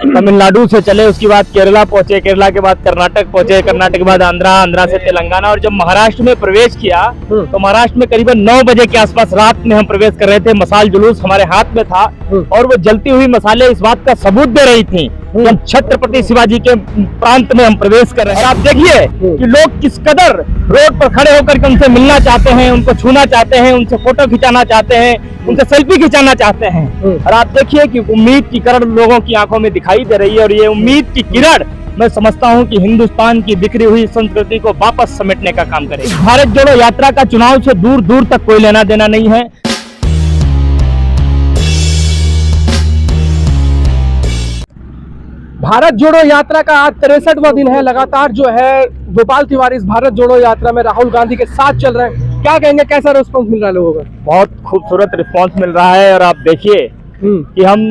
तमिलनाडु से चले, उसके बाद केरला पहुंचे, केरला के बाद कर्नाटक पहुंचे, कर्नाटक के बाद आंध्रा, आंध्रा से तेलंगाना, और जब महाराष्ट्र में प्रवेश किया तो महाराष्ट्र में करीबन 9 बजे के आसपास रात में हम प्रवेश कर रहे थे। मसाल जुलूस हमारे हाथ में था और वो जलती हुई मसाले इस बात का सबूत दे रही थी कि हम छत्रपति शिवाजी के प्रांत में हम प्रवेश कर रहे हैं। आप देखिए कि लोग किस कदर रोड पर खड़े होकर के उनसे मिलना चाहते हैं, उनको छूना चाहते हैं, उनसे फोटो खिंचाना चाहते हैं, उनसे सेल्फी खिंचाना चाहते हैं। और आप देखिए कि उम्मीद की किरण लोगों की आंखों में दिखाई दे रही है, और ये उम्मीद की किरण मैं समझता हूं कि हिंदुस्तान की बिखरी हुई संस्कृति को वापस समेटने का काम करेगी। भारत जोड़ो यात्रा का चुनाव से दूर दूर तक कोई लेना देना नहीं है। भारत जोड़ो यात्रा का आज 63वां दिन है। लगातार जो है गोपाल तिवारी इस भारत जोड़ो यात्रा में राहुल गांधी के साथ चल रहे हैं। क्या कहेंगे, कैसा रिस्पॉन्स मिल रहा है लोगों का? बहुत खूबसूरत रिस्पॉन्स मिल रहा है। और आप देखिए कि हम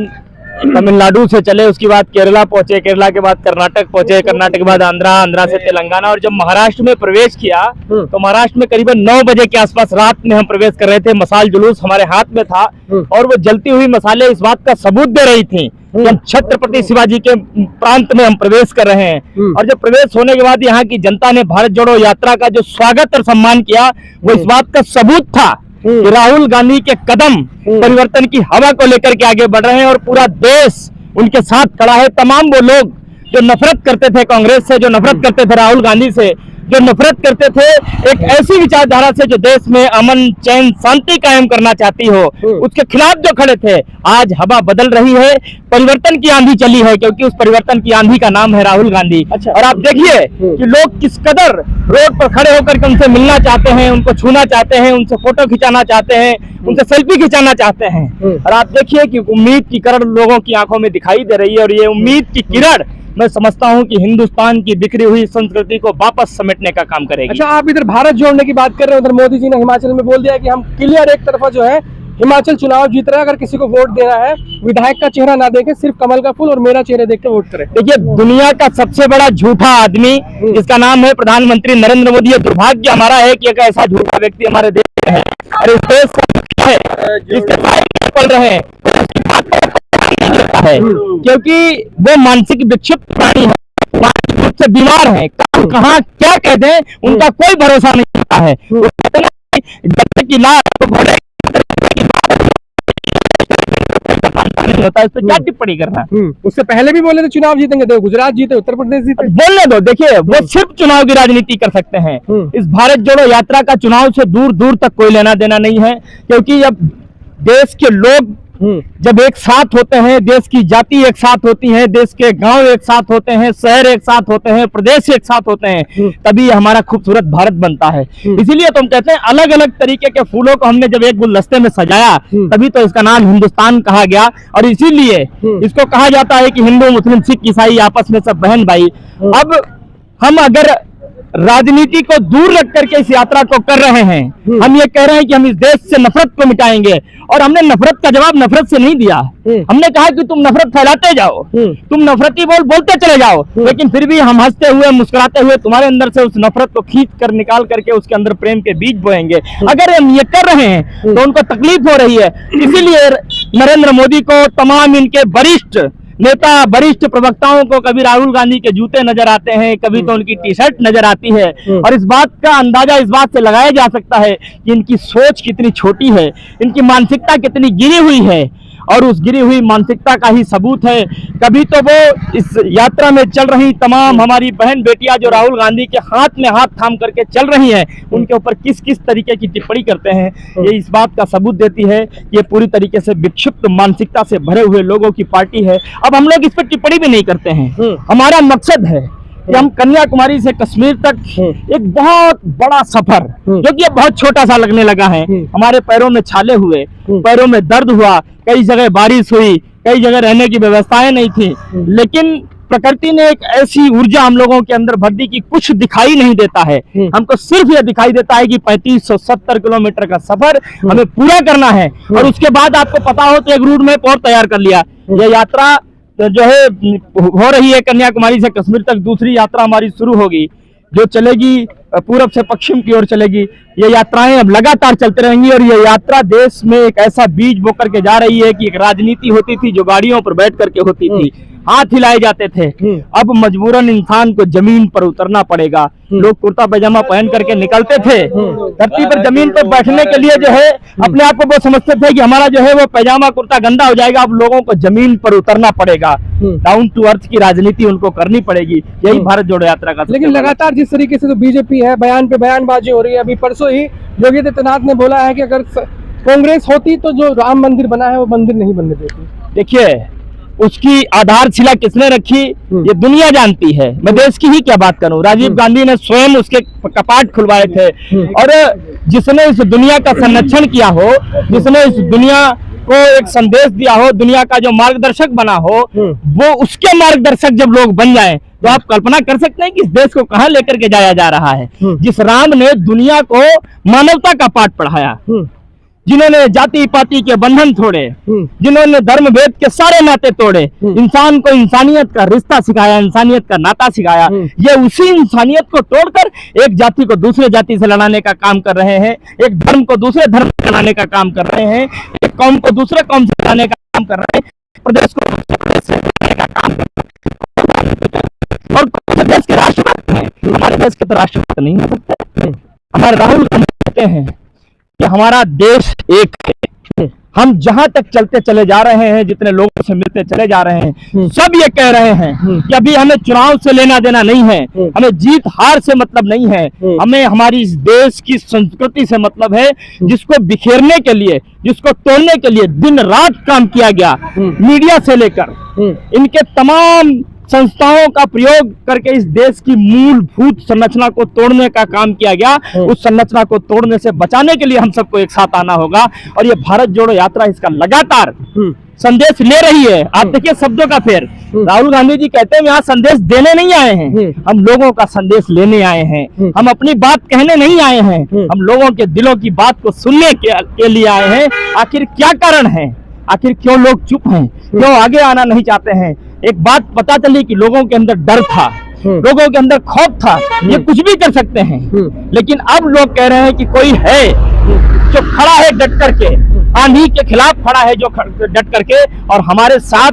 तमिलनाडु से चले, उसके बाद केरला पहुंचे, केरला के बाद कर्नाटक पहुंचे, कर्नाटक के बाद आंध्रा, आंध्रा से तेलंगाना, और जब महाराष्ट्र में प्रवेश किया तो महाराष्ट्र में करीबन 9 बजे के आसपास रात में हम प्रवेश कर रहे थे। मसाल जुलूस हमारे हाथ में था और वो जलती हुई मसाले इस बात का सबूत दे रही थी कि हम छत्रपति शिवाजी के प्रांत में हम प्रवेश कर रहे हैं। और जब प्रवेश होने के बाद यहाँ की जनता ने भारत जोड़ो यात्रा का जो स्वागत और सम्मान किया, वो इस बात का सबूत था कि राहुल गांधी के कदम परिवर्तन की हवा को लेकर के आगे बढ़ रहे हैं और पूरा देश उनके साथ खड़ा है। तमाम वो लोग जो नफरत करते थे कांग्रेस से, जो नफरत करते थे राहुल गांधी से, जो नफरत करते थे एक ऐसी विचारधारा से जो देश में अमन चैन शांति कायम करना चाहती हो, उसके खिलाफ जो खड़े थे, आज हवा बदल रही है। परिवर्तन की आंधी चली है, क्योंकि उस परिवर्तन की आंधी का नाम है राहुल गांधी। और आप देखिए कि लोग किस कदर रोड पर खड़े होकर के उनसे मिलना चाहते हैं, उनको छूना चाहते हैं, उनसे फोटो खिंचाना चाहते हैं, उनसे सेल्फी खिंचाना चाहते हैं। और आप देखिए कि उम्मीद की किरण लोगों की आंखों में दिखाई दे रही है, और ये उम्मीद की किरण मैं समझता हूं कि हिंदुस्तान की बिखरी हुई संस्कृति को वापस समेटने का काम करेगी। अच्छा, आप इधर भारत जोड़ने की बात कर रहे हैं, उधर मोदी जी ने हिमाचल में बोल दिया कि हम क्लियर एक तरफा जो है हिमाचल चुनाव जीत रहा है, अगर किसी को वोट देना है विधायक का चेहरा ना देखे, सिर्फ कमल का फूल और मेरा चेहरा देख के वोट करे। देखिए, दुनिया का सबसे बड़ा झूठा आदमी जिसका नाम है प्रधानमंत्री नरेंद्र मोदी, दुर्भाग्य हमारा है कि एक ऐसा झूठा व्यक्ति हमारे देश में है और इस देश का है जिसके पल रहे हैं है, क्योंकि वो मानसिक विक्षिप्त प्राणी है, मानसिक रूप से बीमार है। कहाँ क्या कहते हैं उनका कोई भरोसा नहीं होता है। की लाश होता है, इस पर क्या टिप्पणी करना। उससे पहले भी बोले थे चुनाव जीतेंगे, तो गुजरात जीते, उत्तर प्रदेश जीते, बोलने दो। देखिए, वो सिर्फ चुनाव की राजनीति कर सकते हैं। इस भारत जोड़ो यात्रा का चुनाव से दूर दूर तक कोई लेना देना नहीं है, क्योंकि जब देश के लोग जब एक साथ होते हैं, देश की जाति एक साथ होती है, देश के गांव एक साथ होते हैं, शहर एक साथ होते हैं, प्रदेश एक साथ होते हैं, तभी हमारा खूबसूरत भारत बनता है। इसीलिए तो हम कहते हैं अलग अलग तरीके के फूलों को हमने जब एक गुलदस्ते में सजाया, तभी तो इसका नाम हिंदुस्तान कहा गया। और इसीलिए इसको कहा जाता है कि हिंदू मुस्लिम सिख ईसाई आपस में सब बहन भाई। अब हम अगर राजनीति को दूर रख करके इस यात्रा को कर रहे हैं, हम ये कह रहे हैं कि हम इस देश से नफरत को मिटाएंगे, और हमने नफरत का जवाब नफरत से नहीं दिया। हमने कहा कि तुम नफरत फैलाते जाओ, तुम नफरती बोलते चले जाओ, लेकिन फिर भी हम हंसते हुए मुस्कुराते हुए तुम्हारे अंदर से उस नफरत को खींच कर निकाल करके उसके अंदर प्रेम के बीज बोएंगे। अगर हम ये कर रहे हैं तो उनको तकलीफ हो रही है। इसीलिए नरेंद्र मोदी को, तमाम इनके वरिष्ठ नेता, वरिष्ठ प्रवक्ताओं को कभी राहुल गांधी के जूते नजर आते हैं, कभी तो उनकी टी शर्ट नजर आती है, और इस बात का अंदाजा इस बात से लगाया जा सकता है कि इनकी सोच कितनी छोटी है, इनकी मानसिकता कितनी गिरी हुई है। और उस गिरी हुई मानसिकता का ही सबूत है। कभी तो वो इस यात्रा में चल रही तमाम हमारी बहन बेटियां जो राहुल गांधी के हाथ में हाथ थाम करके चल रही हैं, उनके ऊपर किस किस तरीके की टिप्पणी करते हैं, ये इस बात का सबूत देती है कि ये पूरी तरीके से विक्षिप्त मानसिकता से भरे हुए लोगों की पार्टी है। अब हम लोग इस पर टिप्पणी भी नहीं करते हैं। हमारा मकसद है कि हम कन्याकुमारी से कश्मीर तक एक बहुत बड़ा सफर, जो कि अब बहुत छोटा सा लगने लगा है, हमारे पैरों में छाले हुए, पैरों में दर्द हुआ, कई जगह बारिश हुई, कई जगह रहने की व्यवस्थाएं नहीं थी, लेकिन प्रकृति ने एक ऐसी ऊर्जा हम लोगों के अंदर भर दी कि कुछ दिखाई नहीं देता है। हमको सिर्फ यह दिखाई देता है कि 3570 किलोमीटर का सफर हमें पूरा करना है, और उसके बाद आपको पता हो तो एक रूट मैप और तैयार कर लिया। यह यात्रा जो है हो रही है कन्याकुमारी से कश्मीर तक, दूसरी यात्रा हमारी शुरू होगी जो चलेगी पूरब से पश्चिम की ओर चलेगी। ये यात्राएं अब लगातार चलती रहेंगी, और ये यात्रा देश में एक ऐसा बीज बो करके जा रही है कि एक राजनीति होती थी जो गाड़ियों पर बैठ करके होती थी, हाथ हिलाए जाते थे, अब मजबूरन इंसान को जमीन पर उतरना पड़ेगा। लोग कुर्ता पैजामा पहन करके निकलते थे धरती पर जमीन पर बैठने के लिए, जो है अपने आप को वो समझते थे कि हमारा जो है वो पैजामा कुर्ता गंदा हो जाएगा। अब लोगों को जमीन पर उतरना पड़ेगा, डाउन टू अर्थ की राजनीति उनको करनी पड़ेगी। यही भारत जोड़ो यात्रा का। लेकिन लगातार जिस तरीके से तो बीजेपी है, बयान पे बयानबाजी हो रही है। अभी परसों ही योगी आदित्यनाथ ने बोला है कि अगर कांग्रेस होती तो जो राम मंदिर बना है वो मंदिर नहीं बनने देती। देखिए, उसकी आधारशिला किसने रखी ये दुनिया जानती है, मैं देश की ही क्या बात करूं। राजीव गांधी ने स्वयं उसके कपाट खुलवाए थे, और जिसने इस दुनिया का संरक्षण किया हो, जिसने इस दुनिया को एक संदेश दिया हो, दुनिया का जो मार्गदर्शक बना हो, वो उसके मार्गदर्शक जब लोग बन जाएं तो आप कल्पना कर सकते हैं कि इस देश को कहां लेकर के जाया जा रहा है। जिस राम ने दुनिया को मानवता का पाठ पढ़ाया, जिन्होंने जाति पाति के बंधन तोड़े, जिन्होंने धर्म भेद के सारे नाते तोड़े, इंसान को इंसानियत का रिश्ता सिखाया, इंसानियत का नाता सिखाया, ये उसी इंसानियत को तोड़कर एक जाति को दूसरे जाति से लड़ाने का काम कर रहे हैं, एक धर्म को दूसरे धर्म से लड़ाने का काम कर रहे हैं, एक कौम को दूसरे कौम से लड़ाने का काम कर रहे हैं, प्रदेश को दूसरे प्रदेश से लड़ाने का काम कर रहे हैं। और देश के राष्ट्रपति हैं, हमारे देश के तो राष्ट्रपति नहीं हो सकते। हमारे राहुल गांधी कहते हैं कि हमारा देश एक है। हम जहां तक चलते चले जा रहे हैं, जितने लोगों से मिलते चले जा रहे हैं, सब ये कह रहे हैं कि अभी हमें चुनाव से लेना देना नहीं है, हमें जीत हार से मतलब नहीं है, हमें हमारी इस देश की संस्कृति से मतलब है, जिसको बिखेरने के लिए, जिसको तोड़ने के लिए दिन रात काम किया गया, मीडिया से लेकर इनके तमाम संस्थाओं का प्रयोग करके इस देश की मूलभूत संरचना को तोड़ने का काम किया गया। उस संरचना को तोड़ने से बचाने के लिए हम सबको एक साथ आना होगा, और ये भारत जोड़ो यात्रा इसका लगातार संदेश ले रही है। आप देखिए शब्दों का फेर, राहुल गांधी जी कहते हैं यहाँ संदेश देने नहीं आए हैं, हम लोगों का संदेश लेने आए हैं, हम अपनी बात कहने नहीं आए हैं, हम लोगों के दिलों की बात को सुनने के लिए आए हैं। आखिर क्या कारण है, आखिर क्यों लोग चुप हैं, क्यों आगे आना नहीं चाहते हैं? एक बात पता चली कि लोगों के अंदर डर था, लोगों के अंदर खौफ था, ये कुछ भी कर सकते हैं। लेकिन अब लोग कह रहे हैं कि कोई है जो खड़ा है डट करके, आंधी के खिलाफ खड़ा है जो डट करके, और हमारे साथ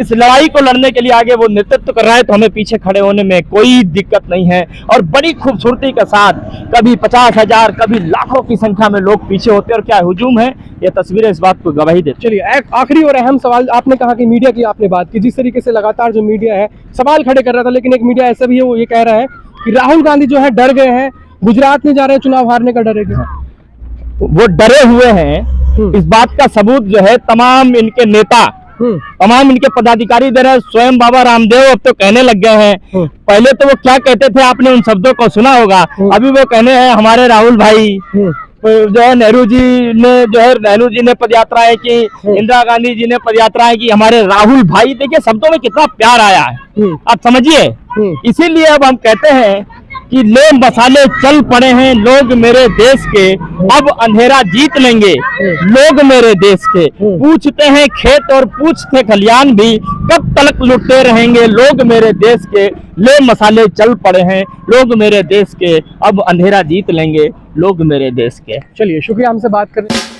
इस लड़ाई को लड़ने के लिए आगे वो नेतृत्व कर रहा है, तो हमें पीछे खड़े होने में कोई दिक्कत नहीं है। और बड़ी खूबसूरती के साथ कभी 50,000 कभी लाखों की संख्या में लोग पीछे होते हैं, और क्या हुजूम है, ये तस्वीरें इस बात को गवाही देती। चलिए, एक आखिरी और अहम सवाल, आपने कहा कि मीडिया की आपने बात की, जिस तरीके से लगातार जो मीडिया है सवाल खड़े कर रहा था, लेकिन एक मीडिया ऐसा भी है वो ये कह रहा है कि राहुल गांधी जो है डर गए हैं, गुजरात में जा रहे हैं, चुनाव हारने का डर है क्या? वो डरे हुए हैं, इस बात का सबूत जो है तमाम इनके नेता, तमाम इनके पदाधिकारी दे रहे हैं। स्वयं बाबा रामदेव अब तो कहने लग गए हैं, पहले तो वो क्या कहते थे आपने उन शब्दों को सुना होगा, अभी वो कहने हैं हमारे राहुल भाई, जो है नेहरू जी ने पदयात्राएं की, इंदिरा गांधी जी ने पदयात्राएं की, हमारे राहुल भाई। देखिए शब्दों में कितना प्यार आया है, आप समझिए। इसीलिए अब हम कहते हैं कि ले मसाले चल पड़े हैं लोग मेरे देश के, अब अंधेरा जीत लेंगे लोग मेरे देश के। पूछते हैं खेत और पूछते खलियान भी, कब तक लुटते रहेंगे लोग मेरे देश के। ले मसाले चल पड़े हैं लोग मेरे देश के, अब अंधेरा जीत लेंगे लोग मेरे देश के। चलिए, शुक्रिया हमसे बात करने।